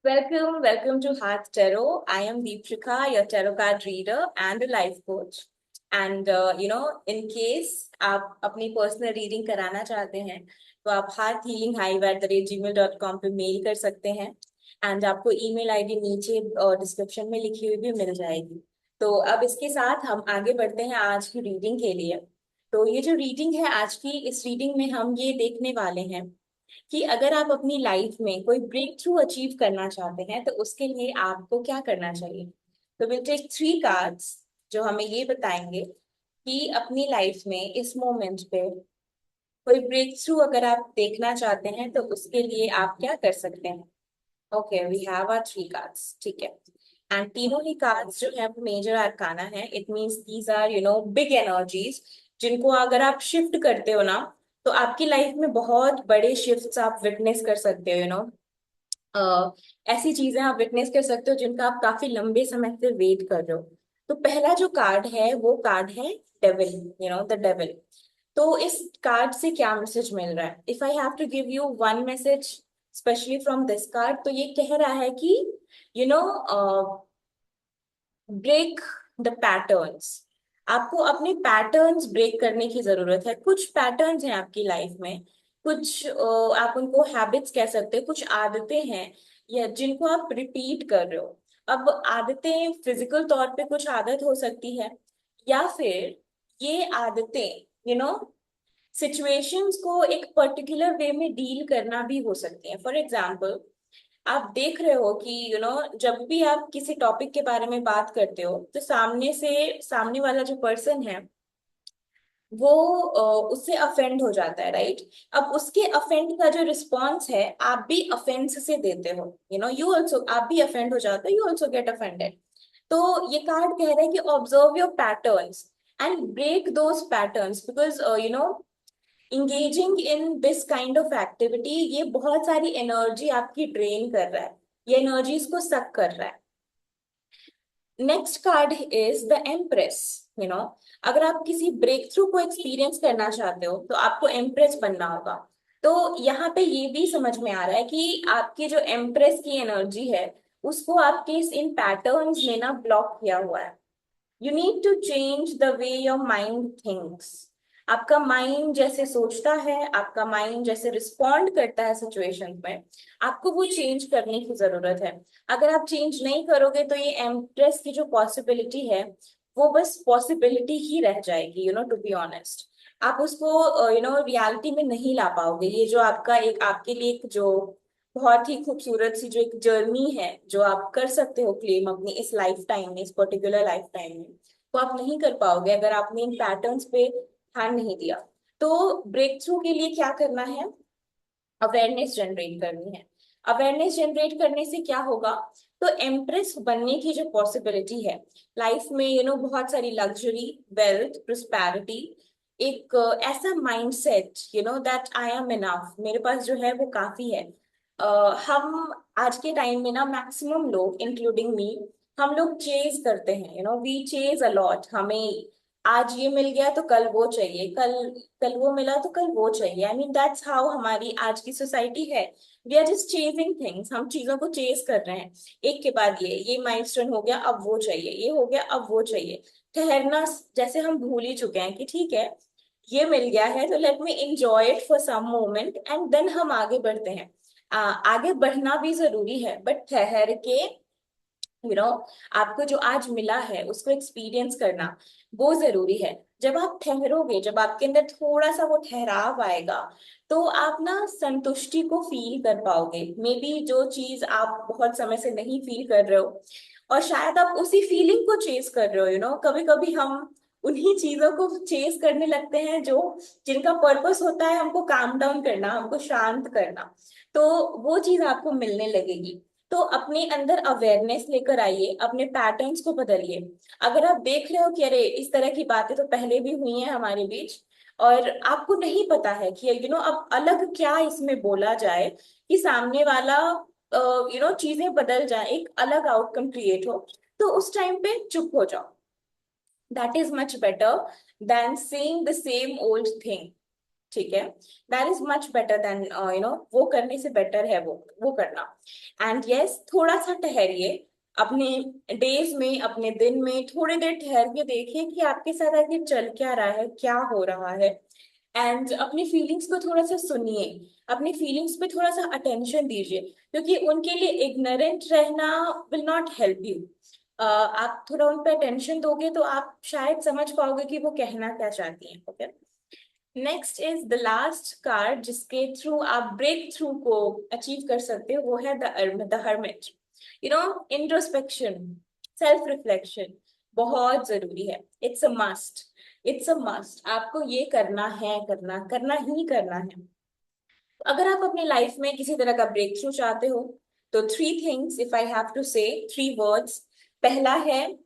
Welcome to Heart Tarot. I am Deepshikha, your tarot card reader and a life coach. And in case आप अपनी personal reading कराना चाहते हैं तो आप hearthealinghive@gmail.com पे मेल कर सकते हैं। एंड आपको ईमेल आईडी नीचे डिस्क्रिप्शन में लिखी हुई भी मिल जाएगी। तो अब इसके साथ हम आगे बढ़ते हैं आज की रीडिंग के लिए। तो ये जो रीडिंग है आज की, इस रीडिंग में हम ये देखने वाले हैं कि अगर आप अपनी लाइफ में कोई ब्रेक थ्रू अचीव करना चाहते हैं तो उसके लिए आपको क्या करना चाहिए। तो विल टेक 3 कार्ड्स जो हमें ये बताएंगे कि अपनी लाइफ में इस मोमेंट पे कोई ब्रेक थ्रू अगर आप देखना चाहते हैं तो उसके लिए आप क्या कर सकते हैं। Okay, we have our 3 cards, ठीक है। एंड तीनों ही कार्ड्स जो है वो मेजर अरकाना है। It means these are big energies जिनको अगर आप शिफ्ट करते हो ना तो आपकी लाइफ में बहुत बड़े शिफ्ट्स आप विटनेस कर सकते हो। ऐसी चीजें आप विटनेस कर सकते हो जिनका आप काफी लंबे समय से वेट कर रहे हो। तो पहला जो कार्ड है वो कार्ड है डेविल, द डेविल। तो इस कार्ड से क्या मैसेज मिल रहा है? If I have to give you one message specially from this card, तो ये कह रहा है कि you know break the patterns. आपको अपने पैटर्न्स ब्रेक करने की जरूरत है। कुछ पैटर्न्स हैं आपकी लाइफ में, कुछ आप उनको हैबिट्स कह सकते हैं, कुछ आदतें हैं या जिनको आप रिपीट कर रहे हो। अब आदतें फिजिकल तौर पे कुछ आदत हो सकती है, या फिर ये आदतें सिचुएशंस को एक पर्टिकुलर वे में डील करना भी हो सकती है। फॉर एग्जाम्पल, आप देख रहे हो कि जब भी आप किसी टॉपिक के बारे में बात करते हो तो सामने वाला जो पर्सन है वो उससे अफेंड हो जाता है, राइट। अब उसके अफेंड का जो रिस्पॉन्स है आप भी अफेंस से देते हो। यू ऑल्सो, आप भी अफेंड हो जाते हो, यू ऑल्सो गेट अफेंडेड। तो ये कार्ड कह रहा है कि observe your patterns and break those patterns, because engaging in this kind of activity ये बहुत सारी एनर्जी आपकी ड्रेन कर रहा है, ये एनर्जीज को सक कर रहा है। Next card is the empress. You know अगर आप किसी ब्रेक थ्रू को एक्सपीरियंस करना चाहते हो तो आपको एम्प्रेस बनना होगा। तो यहाँ पे ये भी समझ में आ रहा है कि आपकी जो एम्प्रेस की एनर्जी है उसको आपके इन पैटर्न्स ने ना ब्लॉक किया हुआ है। You need to change the way your mind thinks. आपका माइंड जैसे सोचता है, आपका माइंड जैसे रिस्पॉन्ड करता है सिचुएशन में, आपको वो चेंज करने की जरूरत है। अगर आप चेंज नहीं करोगे तो ये एम्प्रेस की जो पॉसिबिलिटी है वो बस पॉसिबिलिटी ही रह जाएगी, टू बी ऑनेस्ट। आप उसको रियलिटी में नहीं ला पाओगे। ये जो आपका एक आपके लिए एक जो बहुत ही खूबसूरत सी जो एक जर्नी है जो आप कर सकते हो क्लेम अपनी इस लाइफ टाइम में, इस पर्टिकुलर लाइफ टाइम में, वो आप नहीं कर पाओगे अगर आपने इन पैटर्न्स पे ध्यान नहीं दिया। तो ब्रेक थ्रू के लिए क्या करना है? अवेयरनेस जनरेट करनी है। अवेयरनेस जनरेट करने से क्या होगा? तो एम्प्रेस बनने की जो पॉसिबिलिटी है लाइफ में, बहुत सारी लग्जरी, वेल्थ, प्रोस्पैरिटी, एक ऐसा mindset that I am enough, मेरे पास जो है वो काफी है। हम आज के टाइम में ना मैक्सिमम लोग इंक्लूडिंग मी, हम लोग चेज करते हैं, वी चेज अलॉट। हमें आज ये मिल गया तो कल वो चाहिए, कल कल वो मिला तो कल वो चाहिए। आई मीन दैट्स हाउ हमारी आज की सोसाइटी है। We are just chasing things, हम चीजों को चेज कर रहे हैं। एक के बाद ये माइलस्टोन हो गया अब वो चाहिए, ये हो गया अब वो चाहिए। ठहरना जैसे हम भूल ही चुके हैं कि ठीक है ये मिल गया है तो let me enjoy it for some moment and then हम आगे बढ़ते हैं। आगे बढ़ना भी जरूरी है बट ठहर के, यू नो आपको जो आज मिला है उसको एक्सपीरियंस करना वो जरूरी है। जब आप ठहरोगे, जब आपके अंदर थोड़ा सा वो ठहराव आएगा तो आप ना संतुष्टि को फील कर पाओगे। मे बी जो चीज आप बहुत समय से नहीं फील कर रहे हो और शायद आप उसी फीलिंग को चेस कर रहे हो। कभी कभी हम उन्हीं चीजों को चेस करने लगते हैं जो जिनका पर्पस होता है हमको काम डाउन करना, हमको शांत करना। तो वो चीज आपको मिलने लगेगी। तो अपने अंदर अवेयरनेस लेकर आइए, अपने पैटर्न्स को बदलिए। अगर आप देख रहे हो कि अरे इस तरह की बातें तो पहले भी हुई हैं हमारे बीच और आपको नहीं पता है कि अब अलग क्या इसमें बोला जाए कि सामने वाला चीजें बदल जाए, एक अलग आउटकम क्रिएट हो, तो उस टाइम पे चुप हो जाओ। That is much better than saying the same old thing. ठीक है, that is much better than वो करने से बेटर है वो करना। एंड यस, थोड़ा सा ठहरिए अपने डेज में, अपने दिन में थोड़ी देर ठहर के देखिए कि आपके साथ आगे चल क्या रहा है, क्या हो रहा है। एंड अपनी फीलिंग्स को थोड़ा सा सुनिए, अपनी फीलिंग्स पे थोड़ा सा अटेंशन दीजिए, क्योंकि उनके लिए इग्नोरेंट रहना विल नॉट हेल्प यू। आप थोड़ा उन पे अटेंशन दोगे तो आप शायद समझ पाओगे कि वो कहना क्या चाहती हैं। Okay, next is the last card जिसके थ्रू आप ब्रेक थ्रू को अचीव कर सकते हो, वो है the hermit. Introspection, self reflection बहुत जरूरी है। It's a must, it's a must, आपको ये करना है, करना करना ही करना है। अगर आप अपनी लाइफ में किसी तरह का ब्रेक थ्रू चाहते हो, तो three things if I have to say, three words. पहला है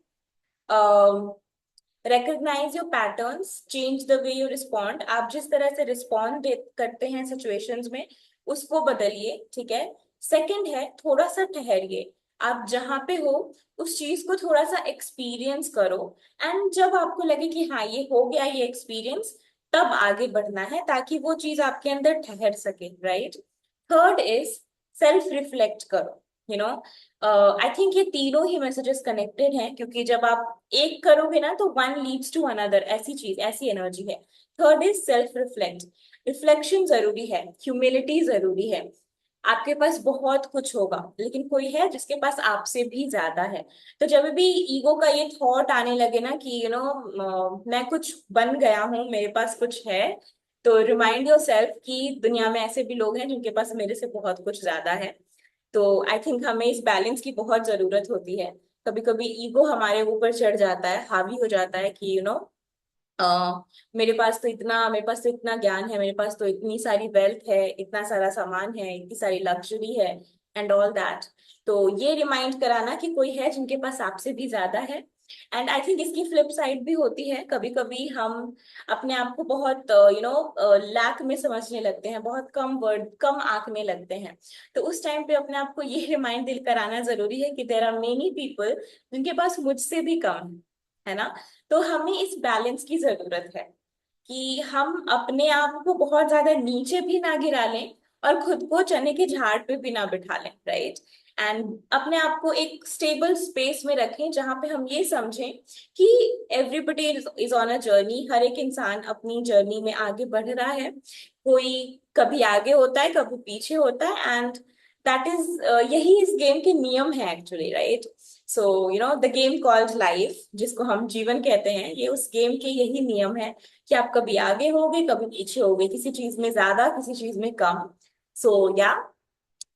recognize your patterns, change the way you respond। आप जिस तरह से रिस्पॉन्ड करते हैं सिचुएशंस में, उसको बदलिए, ठीक है। सेकंड है, थोड़ा सा ठहरिए, आप जहां पे हो उस चीज को थोड़ा सा एक्सपीरियंस करो। एंड जब आपको लगे कि हाँ ये हो गया ये एक्सपीरियंस, तब आगे बढ़ना है ताकि वो चीज आपके अंदर ठहर सके, right. Third is self reflect करो। यू नो आई थिंक ये तीनों ही मैसेजेस कनेक्टेड हैं, क्योंकि जब आप एक करोगे ना तो वन लीड्स टू अनदर, ऐसी चीज, ऐसी एनर्जी है। Third is self reflect, reflection जरूरी है, ह्यूमिलिटी जरूरी है। आपके पास बहुत कुछ होगा, लेकिन कोई है जिसके पास आपसे भी ज्यादा है। तो जब भी ईगो का ये थॉट आने लगे ना कि मैं कुछ बन गया हूँ, मेरे पास कुछ है, तो रिमाइंड योर सेल्फ कि दुनिया में ऐसे भी लोग हैं जिनके पास मेरे से बहुत कुछ ज्यादा है। तो आई थिंक हमें इस बैलेंस की बहुत जरूरत होती है। कभी कभी ईगो हमारे ऊपर चढ़ जाता है, हावी हो जाता है कि मेरे पास तो इतना ज्ञान है, मेरे पास तो इतनी सारी वेल्थ है, इतना सारा सामान है, इतनी सारी लग्जरी है, एंड ऑल दैट। तो ये रिमाइंड कराना कि कोई है जिनके पास आपसे भी ज्यादा है। एंड आई थिंक इसकी फ्लिप साइड भी होती है, कभी कभी हम अपने आप को बहुत लैक में समझने लगते हैं, बहुत कम वर्ड, कम आंकने लगते हैं। तो उस टाइम पे अपने आप को ये रिमाइंड दिल कराना जरूरी है कि देर आर मेनी पीपल जिनके पास मुझसे भी कम है ना। तो हमें इस बैलेंस की जरूरत है कि हम अपने आप को बहुत ज्यादा नीचे भी ना गिरा लें और खुद को चने के झाड़ पे भी ना बिठा लें, राइट। एंड अपने आप को एक स्टेबल स्पेस में रखें जहां पे हम ये समझें कि everybody is on a journey, हर एक इंसान अपनी जर्नी में आगे बढ़ रहा है। कोई कभी आगे होता है, कभी पीछे होता है, एंड दैट इज यही इस गेम के नियम है actually, right. So the game called life, जिसको हम जीवन कहते हैं, ये उस गेम के यही नियम है कि आप कभी आगे होगे, कभी पीछे होगे, किसी चीज में ज्यादा, किसी चीज में कम। सो या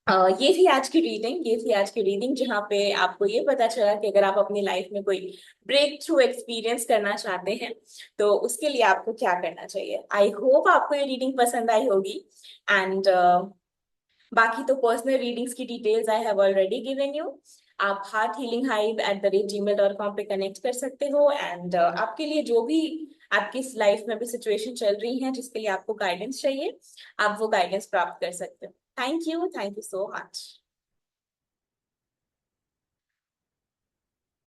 ये थी आज की रीडिंग, ये थी आज की रीडिंग जहाँ पे आपको ये पता चला कि अगर आप अपनी लाइफ में कोई ब्रेक थ्रू एक्सपीरियंस करना चाहते हैं तो उसके लिए आपको क्या करना चाहिए। आई होप आपको ये रीडिंग पसंद आई होगी। एंड बाकी तो पर्सनल रीडिंग्स की details I have already given you. आप hearthealinghive@gmail.com पे कनेक्ट कर सकते हो। एंड आपके लिए जो भी आपकी लाइफ में भी सिचुएशन चल रही है जिसके लिए आपको गाइडेंस चाहिए, आप वो गाइडेंस प्राप्त कर सकते हो। Thank you so much.